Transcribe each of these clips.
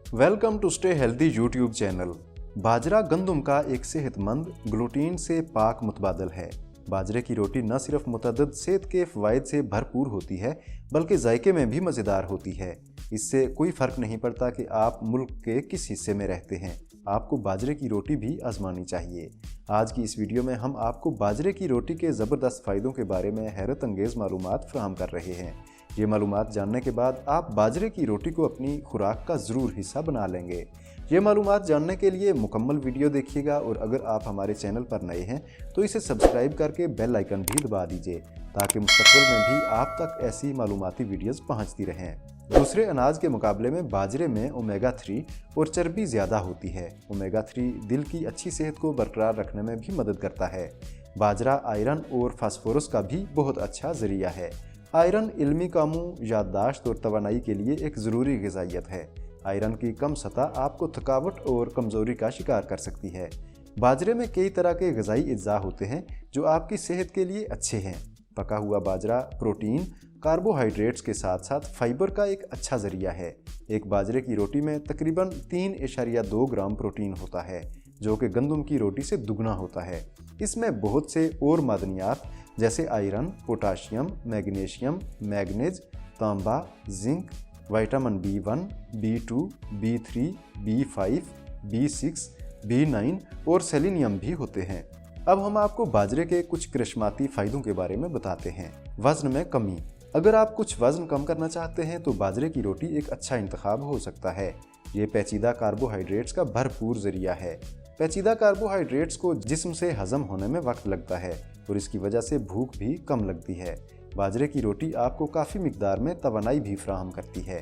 Welcome to stay healthy YouTube channel. बाजरा गंदम का एक सेहतमंद ग्लूटीन से पाक मुतबादल है। बाजरे की रोटी न सिर्फ मुतअद्दिद सेहत के फ़वाइद से भरपूर होती है बल्कि जायके में भी मज़ेदार होती है। इससे कोई फ़र्क नहीं पड़ता कि आप मुल्क के किस हिस्से में रहते हैं, आपको बाजरे की रोटी भी आजमानी चाहिए। आज की इस वीडियो में हम आपको बाजरे की रोटी के ज़बरदस्त फ़ायदों के बारे में हैरत अंगेज़ मालूमात फ़राहम कर रहे हैं। ये मालूमात जानने के बाद आप बाजरे की रोटी को अपनी खुराक का ज़रूर हिस्सा बना लेंगे। ये मालूमात जानने के लिए मुकम्मल वीडियो देखिएगा और अगर आप हमारे चैनल पर नए हैं तो इसे सब्सक्राइब करके बेल आइकन भी दबा दीजिए ताकि मुस्तक़बिल में भी आप तक ऐसी मालूमाती वीडियोज़ पहुँचती रहें। दूसरे अनाज के मुकाबले में बाजरे में ओमेगा 3 और चर्बी ज़्यादा होती है। ओमेगा 3 दिल की अच्छी सेहत को बरकरार रखने में भी मदद करता है। बाजरा आयरन और फास्फोरस का भी बहुत अच्छा ज़रिया है। आयरन इल्मी कामों, याददाश्त और तवानाई के लिए एक ज़रूरी ग़िज़ाइयत है। आयरन की कम सतह आपको थकावट और कमज़ोरी का शिकार कर सकती है। बाजरे में कई तरह के ग़िज़ाई अज्जा होते हैं जो आपकी सेहत के लिए अच्छे हैं। पका हुआ बाजरा प्रोटीन, कार्बोहाइड्रेट्स के साथ साथ फाइबर का एक अच्छा ज़रिया है। एक बाजरे की रोटी में तकरीबन 3.2 ग्राम प्रोटीन होता है जो कि गंदम की रोटी से दुगना होता है। इसमें बहुत से और मादनियात जैसे आयरन, पोटाशियम, मैग्नीशियम, मैग्नीज, तांबा, zinc, vitamin B1, B2, B3, B5, B6, B9 और सेलेनियम भी होते हैं। अब हम आपको बाजरे के कुछ करिश्माती फ़ायदों के बारे में बताते हैं। वज़न में कमी। अगर आप कुछ वज़न कम करना चाहते हैं तो बाजरे की रोटी एक अच्छा इंतखाब हो सकता है। ये पेचीदा कार्बोहाइड्रेट्स का भरपूर ज़रिया है। पेचीदा कार्बोहाइड्रेट्स को जिस्म से हज़म होने में वक्त लगता है और इसकी वजह से भूख भी कम लगती है। बाजरे की रोटी आपको काफ़ी मिकदार में तवानाई भी फराहम करती है।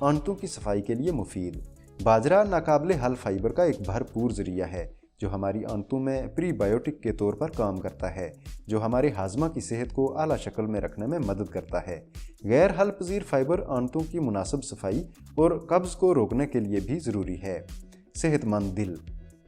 आंतों की सफाई के लिए मुफीद। बाजरा नाकाबिले हल फाइबर का एक भरपूर ज़रिया है जो हमारी आंतों में प्रीबायोटिक के तौर पर काम करता है, जो हमारे हाजमा की सेहत को आला शक्ल में रखने में मदद करता है। गैर हल पजीर फाइबर आंतों की मुनासिब सफाई और कब्ज़ को रोकने के लिए भी ज़रूरी है। सेहतमंद दिल।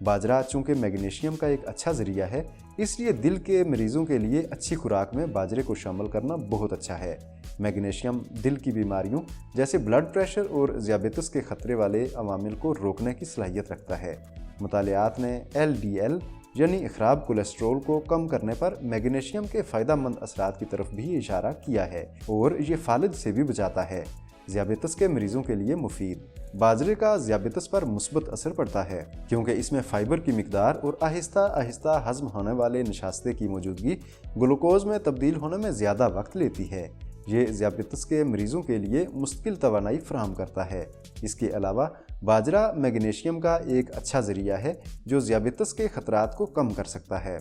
बाजरा चूँकि मैग्नीशियम का एक अच्छा ज़रिया है इसलिए दिल के मरीज़ों के लिए अच्छी खुराक में बाजरे को शामिल करना बहुत अच्छा है। मैग्नीशियम दिल की बीमारियों जैसे ब्लड प्रेशर और ज़ियाबेतस के ख़तरे वाले अवामिल को रोकने की सलाहियत रखता है। मुतालियात ने LDL यानी ख़राब कोलेस्ट्रॉल को कम करने पर मैग्नीशियम के फ़ायदेमंद असरात की तरफ भी इशारा किया है और ये फालिद से भी बचाता है। ज़ियाबेतस के मरीज़ों के लिए मुफीद। बाजरे का ज़ियाबेतस पर मुस्बत असर पड़ता है क्योंकि इसमें फ़ाइबर की मिकदार और आहिस्ता आहिस्ता हज़म होने वाले नशास्ते की मौजूदगी ग्लूकोज में तब्दील होने में ज़्यादा वक्त लेती है। ये ज़ियाबेतस के मरीज़ों के लिए मुस्तकिल तवानाई फराहम करता है। इसके अलावा बाजरा मैग्नीशियम का एक अच्छा ज़रिया है जो ज़ियाबेतस के ख़तरात को कम कर सकता है।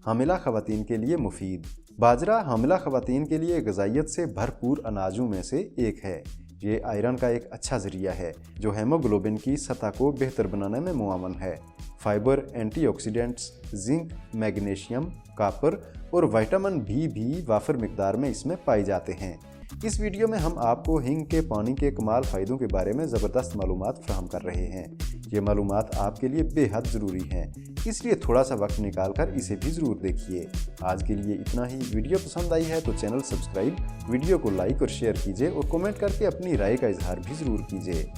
हामिला ख़वातीन के लिए मुफीद। बाजरा हामिला ख़वातीन के लिए ग़िज़ाइयत से भरपूर अनाजों में से एक है। ये आयरन का एक अच्छा ज़रिया है जो हेमोग्लोबिन की सतह को बेहतर बनाने में मुआवन है। Fibre, antioxidants, zinc, magnesium, copper और विटामिन B भी वाफिर मिकदार में इसमें पाए जाते हैं। इस वीडियो में हम आपको हींग के पानी के कमाल फ़ायदों के बारे में ज़बरदस्त मालूमात फराहम कर रहे हैं। ये मालूमात आपके लिए बेहद ज़रूरी हैं, इसलिए थोड़ा सा वक्त निकाल कर इसे भी ज़रूर देखिए। आज के लिए इतना ही। वीडियो पसंद आई है तो चैनल सब्सक्राइब, वीडियो को लाइक और शेयर कीजिए और कमेंट करके अपनी राय का इजहार भी ज़रूर कीजिए।